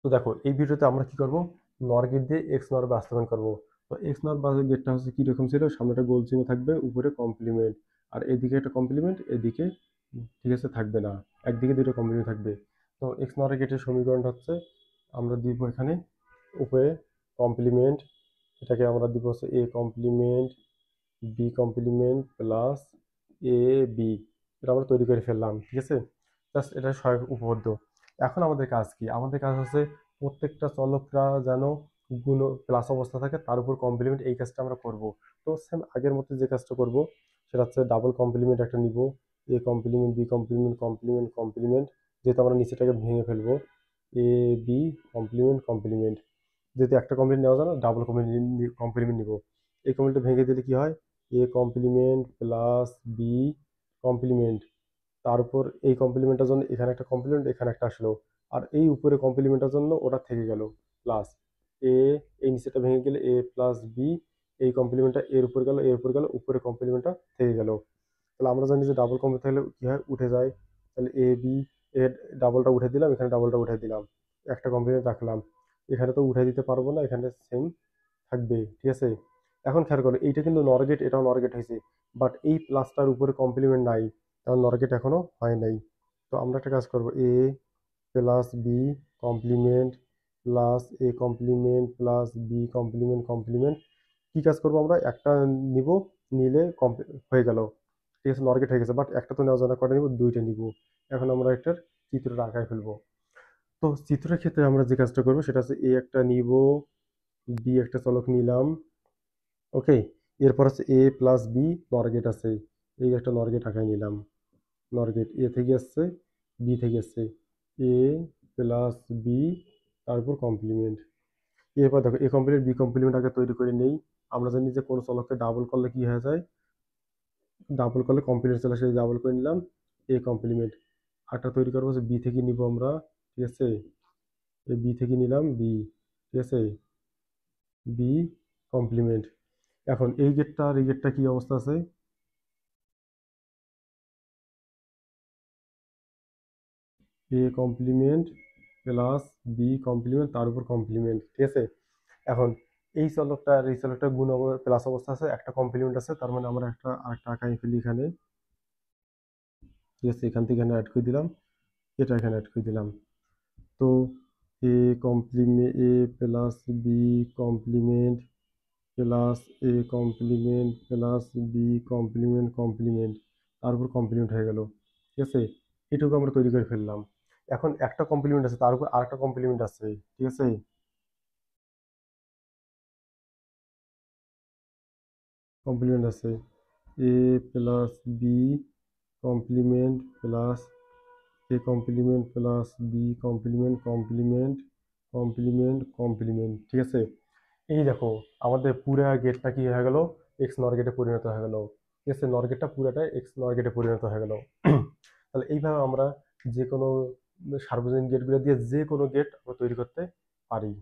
তো দেখো এই ভিডিওতে আমরা কি করব, নর গেট দিয়ে এক্স নর বাস্তবায়ন করব। তো এক্স নর গেটটা হচ্ছে কি রকম ছিল, সামনে একটা গোল চিহ্ন থাকবে, উপরে কমপ্লিমেন্ট, আর এদিকে একটা কমপ্লিমেন্ট, এদিকে ঠিক আছে থাকবে না, একদিকে দুটো কমপ্লিমেন্ট থাকবে। তো এক্স নর গেটের সমীকরণটা হচ্ছে আমরা দিব এখানে উপরে কমপ্লিমেন্ট, এটাকে আমরা দিব হচ্ছে A complement B complement plus A B, এটা আমরা তৈরি করে ফেললাম, ঠিক আছে। জাস্ট এটা সহায়ক উপপাদ্য। এখন আমাদের কাজ কি, আমাদের কাজ হচ্ছে প্রত্যেকটা চলকরা যেন গুণ প্লাস অবস্থা থাকে, তার উপর কমপ্লিমেন্ট, এই কাজটা আমরা করব। তো সেম আগের মতো যে কাজটা করব সেটা হচ্ছে ডাবল কমপ্লিমেন্ট একটা নিব, A complement B complement complement complement, যেহেতু আমরা নিচেটাকে ভেঙে ফেলবো, এ বি কমপ্লিমেন্ট কমপ্লিমেন্ট, যেহেতু একটা কমপ্লিমেন্ট নেওয়া যায় না, ডাবল কমপ্লিমেন্ট নিব। এই কমপ্লিমেন্টটা ভেঙে দিলে কি হয়, A complement plus B complement, তার উপর এই কমপ্লিমেন্টের জন্য এখানে একটা কমপ্লিমেন্ট, এখানে একটা আসলো, আর এই উপরে কমপ্লিমেন্টের জন্য ওটা থেকে গেল প্লাস এ, এই নিচেটা ভেঙে গেলে এ প্লাস বি, এই কমপ্লিমেন্টটা এর উপর গেল, এর উপর গেল, উপরে কমপ্লিমেন্টটা থেকে গেল। তাহলে আমরা জানি যে ডাবল কমপ্লিমেন্ট থাকলে কি হয়, উঠে যায়। তাহলে এ বি, এর ডাবলটা উঠে দিলাম, এখানে ডাবলটা উঠে দিলাম, একটা কমপ্লিমেন্ট রাখলাম, এখানে তো উঠে দিতে পারবো না, এখানে সেম থাকবে, ঠিক আছে। এখন খেয়াল করো এইটা কিন্তু নরগেট, এটাও নরগেট হয়েছে, বাট এই প্লাসটার উপরে কমপ্লিমেন্ট নাই, কারণ নরগেট এখনো হয় নাই। তো আমরা একটা কাজ করব, A plus B complement plus A complement plus B complement complement, কি কাজ করবো আমরা, একটা নিব, নিলে হয়ে গেল, ঠিক আছে, নরগেট হয়ে গেছে। বাট একটা তো নেওয়া যায় না, কটা নিব, দুইটা নিব। এখন আমরা একটার চিত্রটা আঁকায় ফেলবো। তো চিত্রের ক্ষেত্রে আমরা যে কাজটা করবো সেটা হচ্ছে এ একটা নিব, বি একটা চলক নিলাম, ওকে। এরপর হচ্ছে এ প্লাস বি নরগেট আছে, এই একটা নরগেট আঁকায় নিলাম, নরগেট এ থেকে আসছে, বি থেকে আসছে, এ প্লাস বি, তারপর কমপ্লিমেন্ট। এরপর দেখো এ কমপ্লিমেন্ট বি কমপ্লিমেন্ট আগে তৈরি করে নেই। আমরা জানি যে কোনো চলককে ডাবল করলে কি হয়ে যায়, ডাবল করলে কমপ্লিমেন্ট চলে আসে, ডাবল করে নিলাম, এ কমপ্লিমেন্ট। আরটা তৈরি করবো যে বি থেকে নিব আমরা, ঠিক আছে, এই বি থেকে নিলাম বি, ঠিক আছে, বি কমপ্লিমেন্ট। এখন এই গেটটা আর এই গেটটা কি অবস্থা আছে, A complement plus B complement, তার উপর কমপ্লিমেন্ট, ঠিক আছে। এখন এই চলকটা আর এই চলকটা গুণ প্লাস অবস্থা আছে, একটা কমপ্লিমেন্ট আছে, তার মানে আমরা একটা আরেকটা আঁকাই ফেলি এখানে, ঠিক আছে, এখান থেকে এখানে অ্যাড করে দিলাম, এটা এখানে অ্যাড করে দিলাম। তো A complement A plus B complement plus A complement plus B complement complement, তার উপর কমপ্লিমেন্ট হয়ে গেল, ঠিক আছে। এটুকু আমরা তৈরি করে ফেললাম। এখন একটা কমপ্লিমেন্ট আছে, তার উপর আরেকটা কমপ্লিমেন্ট আছে, ঠিক আছে, কমপ্লিমেন্ট আছে, A plus B complement plus A complement plus B complement complement complement complement, ঠিক আছে। এই দেখো আমাদের পুরা গেটটা কি হয়ে গেল, এক্স নর গেটে পরিণত হয়ে গেল, ঠিক আছে, নর গেটটা পুরাটা এক্স নর গেটে পরিণত হয়ে গেল। তাহলে এইভাবে আমরা যে কোনো সার্বজনীন গেটগুলো দিয়ে যে কোনো গেট আমরা তৈরি করতে পারি।